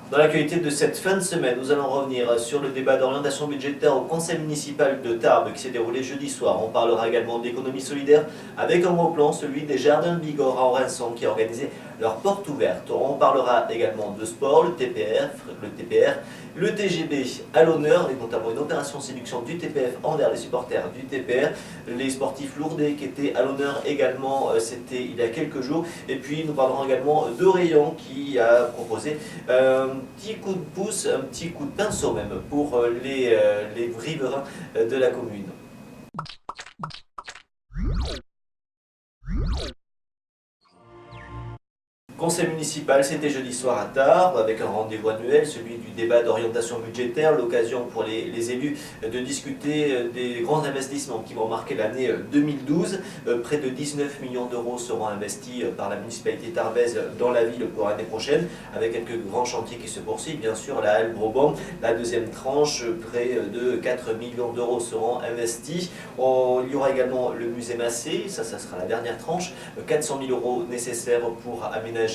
Dans l'actualité de cette fin de semaine, nous allons revenir sur le débat d'orientation budgétaire au conseil municipal de Tarbes qui s'est déroulé jeudi soir. On parlera également d'économie solidaire avec un gros plan, celui des Jardins de Bigorre à Orinçon qui a organisé leur porte ouverte. On parlera également de sport, le TPR, le TGB à l'honneur, et notamment une opération séduction du TPF envers les supporters du TPR, les sportifs lourdais qui étaient à l'honneur également, c'était il y a quelques jours. Et puis nous parlerons également de Rayon qui a proposé un petit coup de pouce, un petit coup de pinceau même pour les riverains de la commune. Conseil municipal, c'était jeudi soir à Tarbes, avec un rendez-vous annuel, celui du débat d'orientation budgétaire, l'occasion pour les élus de discuter des grands investissements qui vont marquer l'année 2012. Près de 19 millions d'euros seront investis par la municipalité tarbaise dans la ville pour l'année prochaine, avec quelques grands chantiers qui se poursuivent. Bien sûr, la halle Brobant, la deuxième tranche, près de 4 millions d'euros seront investis. Il y aura également le musée Massé, ça sera la dernière tranche, 400 000 euros nécessaires pour aménager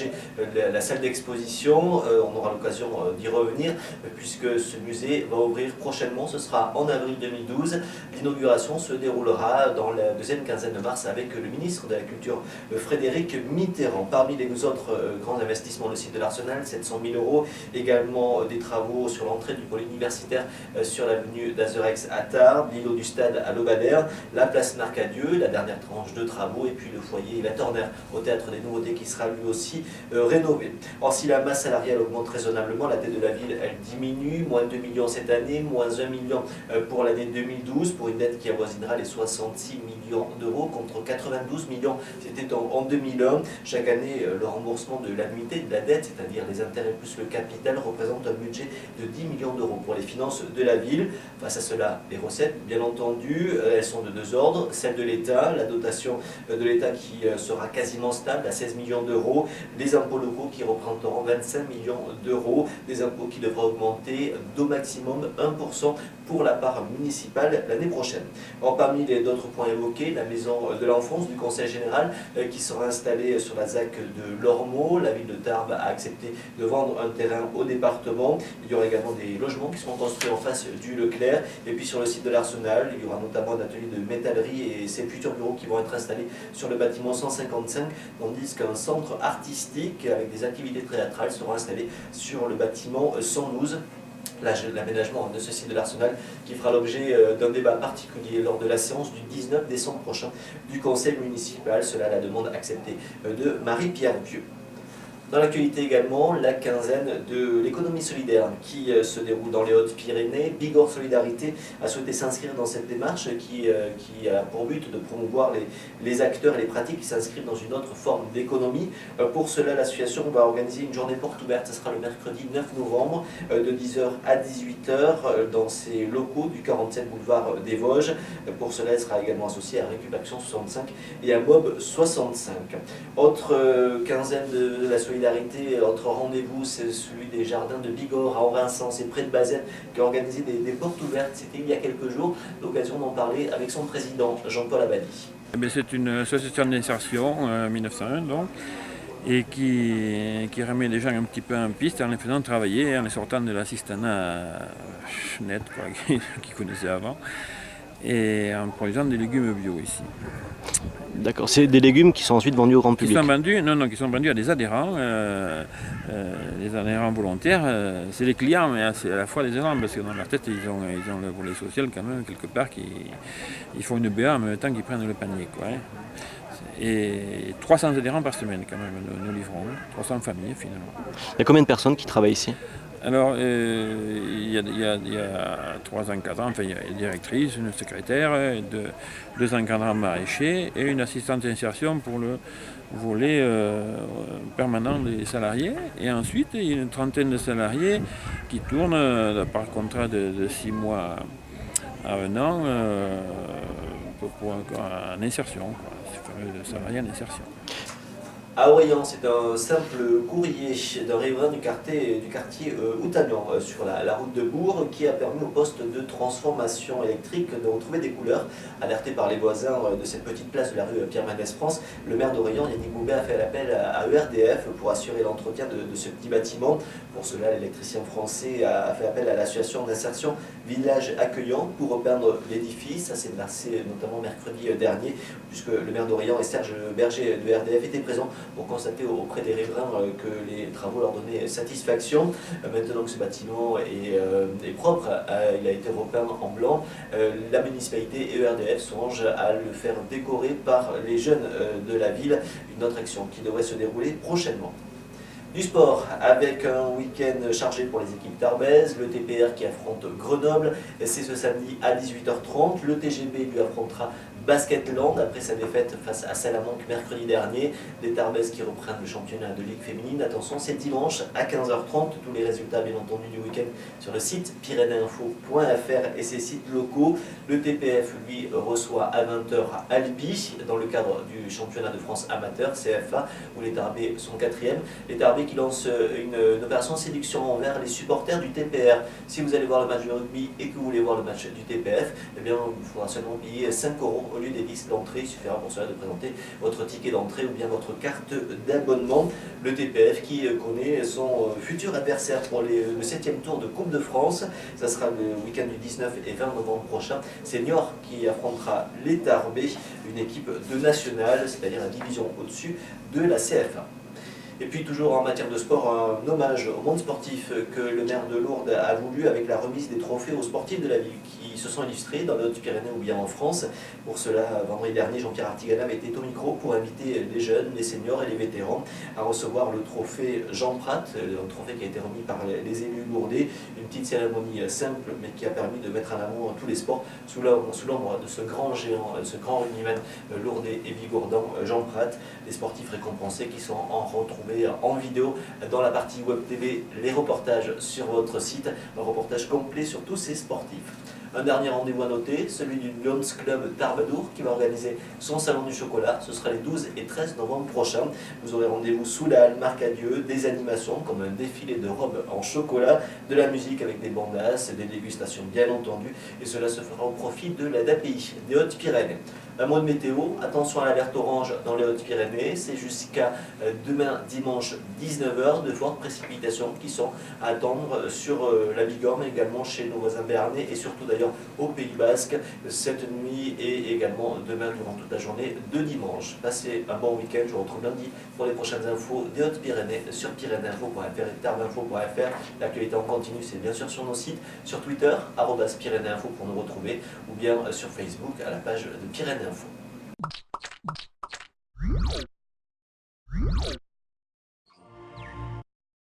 la salle d'exposition. On aura l'occasion d'y revenir puisque ce musée va ouvrir prochainement, ce sera en avril 2012. L'inauguration se déroulera dans la deuxième quinzaine de mars avec le ministre de la Culture Frédéric Mitterrand. Parmi les autres grands investissements, le site de l'Arsenal, 700 000 euros, également des travaux sur l'entrée du pôle universitaire sur l'avenue d'Azerex à Tarbes, l'îlot du stade à Lobadère, la place Marcadieu, la dernière tranche de travaux, et puis le foyer La Tornère au Théâtre des Nouveautés qui sera lui aussi rénové. Or, si la masse salariale augmente raisonnablement, la dette de la ville, elle diminue, moins 2 millions cette année, moins 1 million pour l'année 2012, pour une dette qui avoisinera les 66 millions d'euros contre 92 millions, c'était en 2001. Chaque année, le remboursement de l'annuité de la dette, c'est-à-dire les intérêts plus le capital, représente un budget de 10 millions d'euros pour les finances de la ville. Face à cela, les recettes, bien entendu, elles sont de deux ordres. Celle de l'État, la dotation de l'État qui sera quasiment stable à 16 millions d'euros, des impôts locaux qui représenteront 25 millions d'euros, des impôts qui devraient augmenter d'au maximum 1% pour la part municipale l'année prochaine. Or, parmi les d'autres points évoqués, la maison de l'enfance du Conseil général qui sera installée sur la ZAC de Lormeaux. La ville de Tarbes a accepté de vendre un terrain au département. Il y aura également des logements qui seront construits en face du Leclerc. Et puis sur le site de l'Arsenal, il y aura notamment un atelier de métallerie et ses futurs bureaux qui vont être installés sur le bâtiment 155, tandis qu'un centre artistique avec des activités théâtrales sera installé sur le bâtiment 112. L'aménagement de ce site de l'Arsenal qui fera l'objet d'un débat particulier lors de la séance du 19 décembre prochain du conseil municipal. Cela à la demande acceptée de Marie-Pierre Vieux. Dans l'actualité également, la quinzaine de l'économie solidaire qui se déroule dans les Hautes-Pyrénées. Bigorre Solidarité a souhaité s'inscrire dans cette démarche qui a pour but de promouvoir les acteurs et les pratiques qui s'inscrivent dans une autre forme d'économie. Pour cela, l'association va organiser une journée porte ouverte. Ce sera le mercredi 9 novembre de 10h à 18h dans ses locaux du 47 boulevard des Vosges. Pour cela, elle sera également associée à Récup Action 65 et à Mob 65. Autre quinzaine de la solidarité, autre rendez-vous, c'est celui des Jardins de Bigorre à Orinçon, c'est près de Bazaine, qui a organisé des portes ouvertes. C'était il y a quelques jours, l'occasion d'en parler avec son président, Jean-Paul Abadi. C'est une association d'insertion 1901 donc, et qui remet les gens un petit peu en piste en les faisant travailler, en les sortant de l'assistanat net qu'ils connaissaient avant, et en produisant des légumes bio ici. D'accord, c'est des légumes qui sont ensuite vendus au grand public. Qui sont vendus à des adhérents volontaires. C'est les clients, mais c'est à la fois des adhérents, parce que dans leur tête, ils ont le volet social quand même, quelque part, ils font une BA en même temps qu'ils prennent le panier, quoi. Et 300 adhérents par semaine, quand même, nous livrons, 300 familles, finalement. Il y a combien de personnes qui travaillent ici ? Alors, il y a 3 encadrants, enfin, il y a une directrice, une secrétaire, 2 encadrants maraîchers et une assistante d'insertion pour le volet permanent des salariés. Et ensuite, il y a une trentaine de salariés qui tournent par contrat de 6 mois à 1 an en insertion, ces fameux salariés en insertion. À Orient, c'est un simple courrier d'un riverain du quartier Outagnan sur la route de Bourg qui a permis au poste de transformation électrique de retrouver des couleurs. Alerté par les voisins de cette petite place de la rue Pierre-Mendès-France, le maire d'Orient, Yannick Boubet, a fait appel à ERDF pour assurer l'entretien de ce petit bâtiment. Pour cela, l'électricien français a fait appel à l'association d'insertion Village Accueillant pour repeindre l'édifice. Ça s'est passé notamment mercredi dernier, puisque le maire d'Orient et Serge Berger de ERDF étaient présents pour constater auprès des riverains que les travaux leur donnaient satisfaction. Maintenant que ce bâtiment est propre, il a été repeint en blanc, la municipalité et ERDF songent à le faire décorer par les jeunes de la ville, une autre action qui devrait se dérouler prochainement. Du sport, avec un week-end chargé pour les équipes tarbaises, le TPR qui affronte Grenoble, c'est ce samedi à 18h30, le TGB lui affrontera Basketland après sa défaite face à Salamanque mercredi dernier, les Tarbaises qui reprennent le championnat de Ligue féminine. Attention, c'est dimanche à 15h30, tous les résultats bien entendu du week-end sur le site pyrénéinfo.fr et ses sites locaux. Le TPF lui reçoit à 20h Albi dans le cadre du championnat de France amateur CFA où les Tarbais sont 4e. Les Tarbais qui lancent une opération séduction envers les supporters du TPR. Si vous allez voir le match de rugby et que vous voulez voir le match du TPF, eh bien il faudra seulement payer 5 € au lieu des 10 d'entrée. Il suffira pour cela de présenter votre ticket d'entrée ou bien votre carte d'abonnement. Le TPF qui connaît son futur adversaire pour le 7e tour de Coupe de France. Ça sera le week-end du 19 et 20 novembre prochain. C'est Niort qui affrontera les Tarbais, une équipe de nationale, c'est-à-dire la division au-dessus de la CFA. Et puis toujours en matière de sport, un hommage au monde sportif que le maire de Lourdes a voulu avec la remise des trophées aux sportifs de la ville qui se sont illustrés dans les Hautes-Pyrénées ou bien en France. Pour cela, vendredi dernier, Jean-Pierre Artiganave était au micro pour inviter les jeunes, les seniors et les vétérans à recevoir le trophée Jean Prat, un trophée qui a été remis par les élus lourdais. Une petite cérémonie simple mais qui a permis de mettre en avant tous les sports sous l'ombre de ce grand géant, ce grand rugbyman lourdais et bigourdan Jean Prat. Les sportifs récompensés qui sont en retrouvés en vidéo dans la partie web TV, les reportages sur votre site, un reportage complet sur tous ces sportifs. Un dernier rendez-vous à noter, celui du Lions Club Darbadour qui va organiser son salon du chocolat. Ce sera les 12 et 13 novembre prochains. Vous aurez rendez-vous sous la halle Marcadieu, des animations comme un défilé de robes en chocolat, de la musique avec des bandas, des dégustations bien entendu. Et cela se fera au profit de l'ADAPI, des Hautes-Pyrénées. Un mot de météo, attention à l'alerte orange dans les Hautes-Pyrénées, c'est jusqu'à demain dimanche 19h, de fortes précipitations qui sont à attendre sur la Bigorre, mais également chez nos voisins béarnais et surtout d'ailleurs au Pays Basque, cette nuit et également demain durant toute la journée de dimanche. Passez un bon week-end, je vous retrouve lundi pour les prochaines infos des Hautes-Pyrénées sur pyrénéinfo.fr et tarbinfo.fr. L'actualité en continu, c'est bien sûr sur nos sites, sur Twitter, @pyrénéinfo pour nous retrouver, ou bien sur Facebook à la page de Pyrénéinfo.